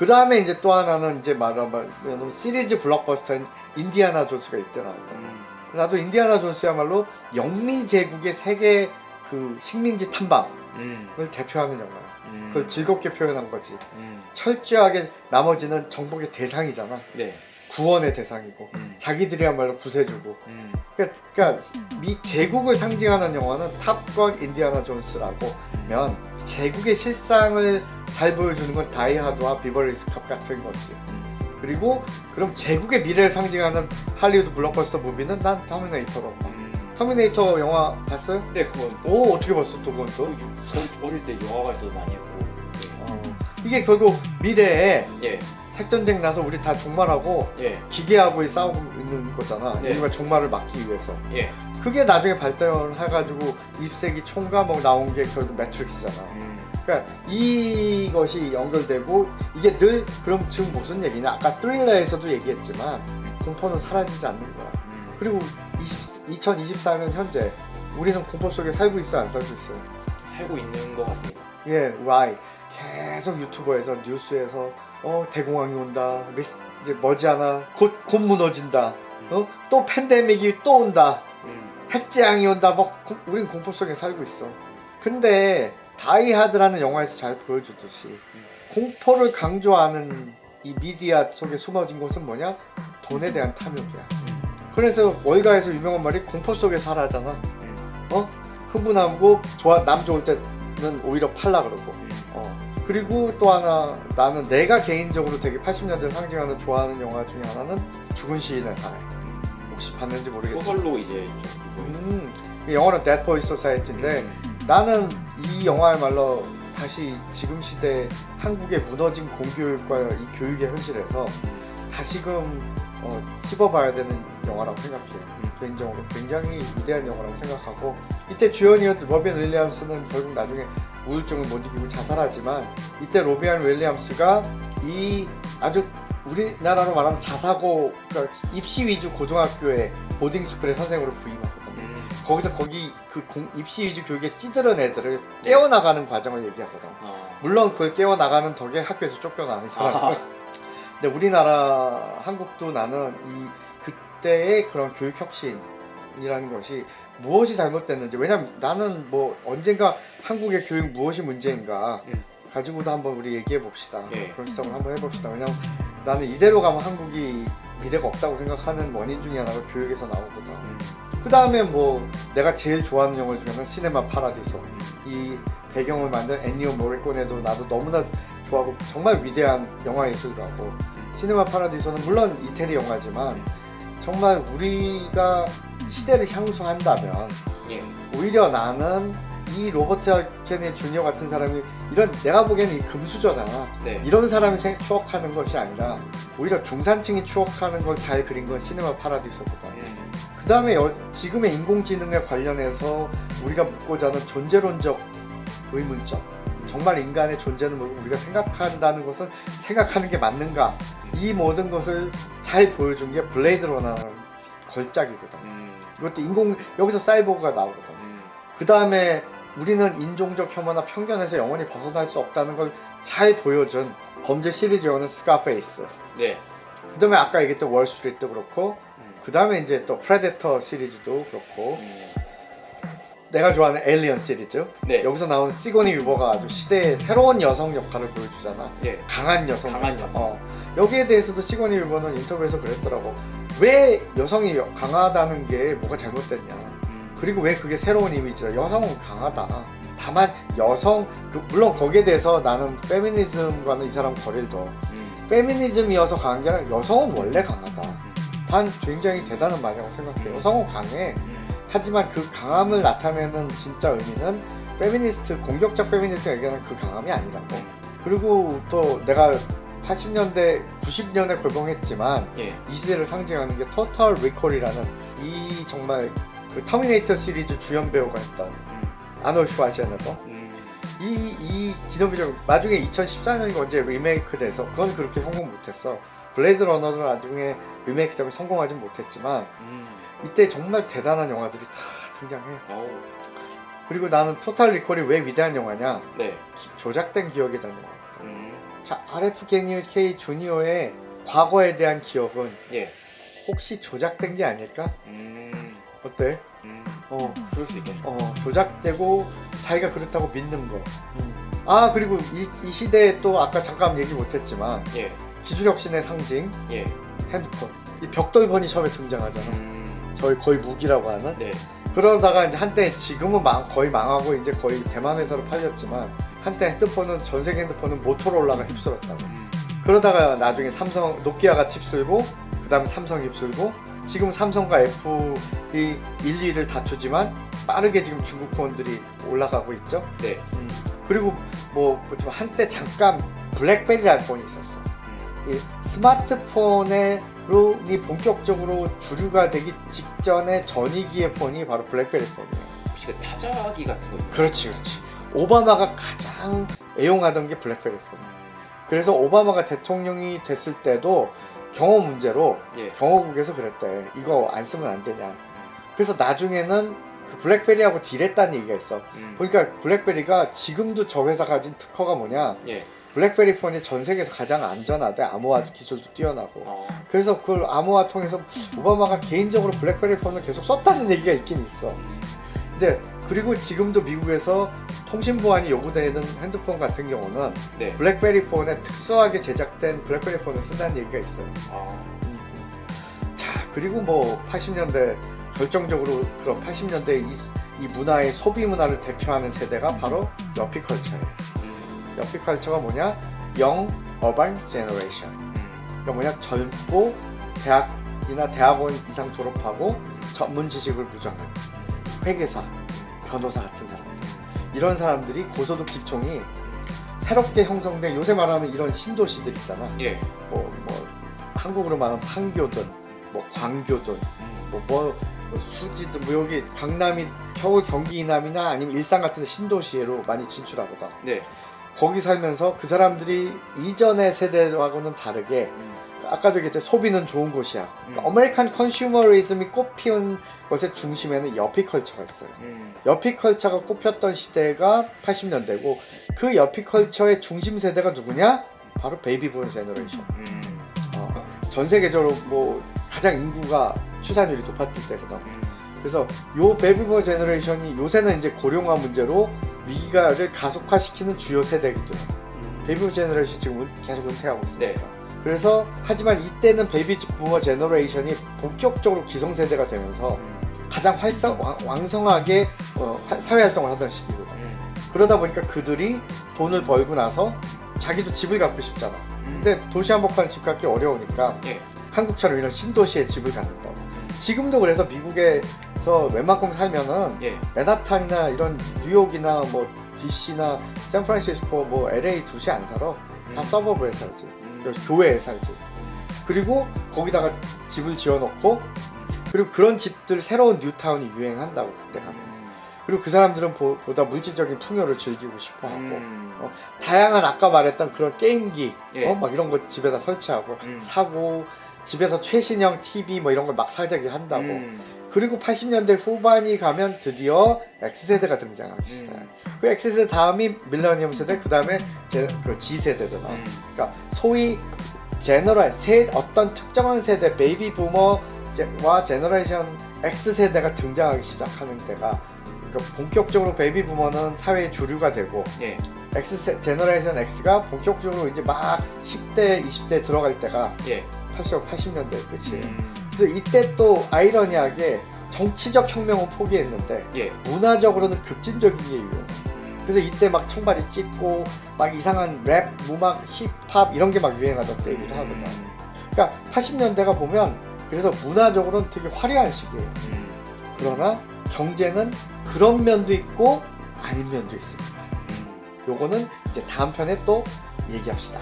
그 다음에 이제 또 하나는 이제 말하면 시리즈 블록버스터인 인디아나 존스가 이때 나온다. 나도 인디아나 존스야말로 영미 제국의 세계 그 식민지 탐방을 대표하는 영화야. 그걸 즐겁게 표현한 거지. 철저하게 나머지는 정복의 대상이잖아. 네. 구원의 대상이고 자기들이야말로 구세주고. 그러니까 미 제국을 상징하는 영화는 탑건, 인디아나 존스라고면 제국의 실상을 잘 보여주는 건 다이하드와 비버리 hills 컵 같은 거지. 그리고 그럼 제국의 미래를 상징하는 할리우드 블록버스터 무비는 난 터미네이터로 봐. 터미네이터 영화 봤어요? 네, 그건 오, 어떻게 봤어 또 그건 또? 어릴 때 영화관에서 많이 했고. 이게 결국 미래에 예. 핵전쟁 나서 우리 다 종말하고 예. 기계하고 싸우고 있는 거잖아. 예. 우리가 종말을 막기 위해서. 예. 그게 나중에 발전해가지고 20세기 총과 뭐 나온 게 결국 매트릭스잖아. 그러니까 이것이 연결되고 이게 늘 그럼 지금 무슨 얘기냐? 아까 스릴러에서도 얘기했지만 공포는 사라지지 않는 거야. 그리고 2024년 현재 우리는 공포 속에 살고 있어 안 살고 있어? 살고 있는 것 같습니다. 예, why? 계속 유튜버에서 뉴스에서 대공황이 온다. 이제 머지않아 곧 무너진다. 또 팬데믹이 또 온다. 핵재앙이 온다. 우린 공포 속에 살고 있어. 근데 다이하드라는 영화에서 잘 보여주듯이 공포를 강조하는 이 미디어 속에 숨어진 것은 뭐냐? 돈에 대한 탐욕이야. 그래서 월가에서 유명한 말이 공포 속에 살아잖아. 흥분하고 남 좋을 때는 오히려 팔라 그러고. 그리고 또 하나 나는 내가 개인적으로 되게 80년대 상징하는 좋아하는 영화 중에 하나는 죽은 시인의 사회. 혹시 봤는지 모르겠지만 소설로 이제 영어는 Dead Poets Society인데 나는 이 영화야말로 다시 지금 시대 한국의 무너진 공교육과 이 교육의 현실에서 다시금 씹어봐야 되는 영화라고 생각해요. 개인적으로 굉장히 위대한 영화라고 생각하고 이때 주연이었던 로빈 윌리엄스는 결국 나중에 우울증을 못 이기고 자살하지만 이때 로빈 윌리엄스가 이 아주 우리나라로 말하면 자사고 그러니까 입시 위주 고등학교의 보딩스쿨의 선생으로 부임하거든요. 거기서 입시 위주 교육에 찌들은 애들을 깨워나가는 과정을 얘기하거든. 물론 그걸 깨워나가는 덕에 학교에서 쫓겨나는 사람. 근데 우리나라 한국도 나는 그때의 그런 교육 혁신이라는 것이 무엇이 잘못됐는지, 왜냐면 나는 뭐 언젠가 한국의 교육 무엇이 문제인가 가지고도 한번 우리 얘기해 봅시다. 그런 시작을 한번 해봅시다. 왜냐면 나는 이대로 가면 한국이 미래가 없다고 생각하는 원인 중에 하나가 교육에서 나오거든. 그 다음에 뭐 내가 제일 좋아하는 영화 중에는 시네마 파라디소, 이 배경을 만든 엔니오 모리코네도 나도 너무나 좋아하고 정말 위대한 영화 예술가고, 시네마 파라디소는 물론 이태리 영화지만 정말 우리가 시대를 향수한다면 오히려 나는 이 로버트 케니 주니어 같은 사람이 이런, 내가 보기에는 이 금수저잖아. 이런 사람이 추억하는 것이 아니라 오히려 중산층이 추억하는 걸 잘 그린 건 시네마 파라디소보다. 그 다음에 지금의 인공지능에 관련해서 우리가 묻고자 하는 존재론적 의문점, 정말 인간의 존재는 우리가 생각한다는 것은 생각하는 게 맞는가, 이 모든 것을 잘 보여준 게 블레이드 러너라는 걸작이거든. 이것도 여기서 사이보그가 나오거든. 그 다음에 우리는 인종적 혐오나 편견에서 영원히 벗어날 수 없다는 걸 잘 보여준 범죄 시리즈 영화는 스카페이스. 그 다음에 아까 얘기했던 월스트리트도 그렇고, 그 다음에 이제 또 프레데터 시리즈도 그렇고, 내가 좋아하는 에일리언 시리즈. 여기서 나온 시고니 위버가 아주 시대의 새로운 여성 역할을 보여주잖아. 강한 여성. 여기에 대해서도 시고니 위버는 인터뷰에서 그랬더라고. 왜 여성이 강하다는 게 뭐가 잘못됐냐. 그리고 왜 그게 새로운 이미지야. 여성은 강하다. 다만 물론 거기에 대해서 나는 페미니즘과는 이 사람 거리를 둬. 페미니즘이어서 강한 게 아니라 여성은 원래 강하다. 단 굉장히 대단한 말이라고 생각해. 여성은 강해. 하지만 그 강함을 나타내는 진짜 의미는 공격적 페미니스트가 얘기하는 그 강함이 아니라고. 그리고 또 내가 80년대, 90년에 골봉했지만 이 시대를 상징하는 게 토탈 리콜이라는 이 정말 그 터미네이터 시리즈 주연 배우가 했던 아놀드 슈왈제네거. 이 기념비전 나중에 2014년인가 언제 리메이크 돼서 그건 그렇게 성공 못했어. 블레이드 러너도 나중에 리메이크 때문에 성공하진 못했지만 이때 정말 대단한 영화들이 다 등장해. 그리고 나는 토탈 리콜이 왜 위대한 영화냐? 조작된 기억에 대한 영화거든. 자, RFK 주니어의 과거에 대한 기억은 예. 혹시 조작된 게 아닐까? 어때? 그럴 수 있겠네. 조작되고 자기가 그렇다고 믿는 거. 아, 그리고 이 시대에 또 아까 잠깐 얘기 못했지만 예. 기술혁신의 상징 예. 핸드폰. 이 벽돌폰이 처음에 등장하잖아. 저희 거의 무기라고 하는. 네. 그러다가 이제 한때 지금은 거의 망하고 이제 거의 대만 회사로 팔렸지만 한때 핸드폰은 전 세계 핸드폰은 모토로라가 휩쓸었다고. 그러다가 나중에 노키아가 휩쓸고 그 다음에 삼성이 휩쓸고 지금 삼성과 애플이 1, 2를 다투지만 빠르게 지금 중국 폰들이 올라가고 있죠. 네. 그리고 뭐 한때 잠깐 블랙베리라는 폰이 있었어. 이 스마트폰이 본격적으로 주류가 되기 직전의 전이기의 폰이 바로 블랙베리 폰이에요. 혹시 그 타자기 같은 거 있나요? 그렇지. 오바마가 가장 애용하던 게 블랙베리 폰. 그래서 오바마가 대통령이 됐을 때도 경호 문제로 예. 경호국에서 그랬대. 이거 안 쓰면 안 되냐. 그래서 나중에는 그 블랙베리하고 딜했다는 얘기가 있어. 보니까 블랙베리가 지금도 저 회사 가진 특허가 뭐냐. 예. 블랙베리 폰이 전 세계에서 가장 안전하대. 암호화 기술도 뛰어나고. 그래서 그걸 암호화 통해서 오바마가 개인적으로 블랙베리 폰을 계속 썼다는 얘기가 있긴 있어. 근데 그리고 지금도 미국에서 통신 보안이 요구되는 핸드폰 같은 경우는 네. 블랙베리 폰에 특수하게 제작된 블랙베리 폰을 쓴다는 얘기가 있어요. 자, 그리고 뭐 80년대 결정적으로 그런 80년대 이 문화의 소비 문화를 대표하는 세대가 바로 여피컬처예요. 여피컬처가 뭐냐? 영 어반 제너레이션. 그러니까 뭐냐? 젊고 대학이나 대학원 이상 졸업하고 전문 지식을 부정한 회계사, 변호사 같은 사람들. 이런 사람들이 고소득 직종이 새롭게 형성된 요새 말하는 이런 신도시들 있잖아. 예. 뭐 한국으로 말하면 판교든, 뭐 광교든, 뭐 수지든, 뭐 여기 강남이 겨울 경기 이남이나 아니면 일산 같은 신도시로 많이 진출하거든. 네. 거기 살면서 그 사람들이 이전의 세대하고는 다르게 아까도 얘기했듯이 소비는 좋은 곳이야. 그러니까 아메리칸 컨슈머리즘이 꽃피운 것의 중심에는 여피컬처가 있어요. 여피컬처가 꽃폈던 시대가 80년대고 그 여피컬처의 중심 세대가 누구냐? 바로 베이비붐 제너레이션. 전 세계적으로 뭐 가장 인구가 출산율이 높았을 때거든. 그래서 요 베이비붐 제너레이션이 요새는 이제 고령화 문제로 위기를 가속화시키는 주요 세대이기도 해. 베이비붐 제너레이션이 지금 계속 은퇴하고 있으니까. 네. 그래서 하지만 이때는 베이비부머 제너레이션이 본격적으로 기성세대가 되면서 가장 왕성하게 사회활동을 하던 시기거든. 그러다 보니까 그들이 돈을 벌고 나서 자기도 집을 갖고 싶잖아. 근데 도시 한복판에 집 갖기 어려우니까 예. 한국처럼 이런 신도시에 집을 갖는다고. 지금도 그래서 미국에서 웬만큼 살면은 예. 맨하탄이나 이런 뉴욕이나 뭐 DC나 샌프란시스코 뭐 LA 도시 안 살아. 다 서버브에 살지. 교외에 살지. 그리고 거기다가 집을 지어놓고 그리고 그런 집들 새로운 뉴타운이 유행한다고 그때 가면. 그리고 그 사람들은 보다 물질적인 풍요를 즐기고 싶어하고 다양한 아까 말했던 그런 게임기 예. 막 이런 거 집에다 설치하고 사고 집에서 최신형 TV 뭐 이런 걸 막 사자기 한다고. 그리고 80년대 후반이 가면 드디어 X세대가 등장하기 시작해요. 그 X세대 다음이 밀레니엄 세대, 그 다음에 그 G세대잖아. 그러니까 소위 어떤 특정한 세대, 베이비 부머와 제너레이션 X세대가 등장하기 시작하는 때가 그러니까 본격적으로 베이비 부머는 사회의 주류가 되고 예. 제너레이션 X가 본격적으로 이제 막 10대, 20대에 들어갈 때가 예. 80년대 끝이에요. 그래서 이때 또 아이러니하게 정치적 혁명은 포기했는데 예. 문화적으로는 급진적인 게 유행해. 그래서 이때 막 청바지 찢고 막 이상한 랩, 음악, 힙합 이런 게 막 유행하던 때이기도 하거든. 그러니까 80년대가 보면 그래서 문화적으로는 되게 화려한 시기예요. 그러나 경제는 그런 면도 있고 아닌 면도 있습니다. 요거는 이제 다음 편에 또 얘기합시다.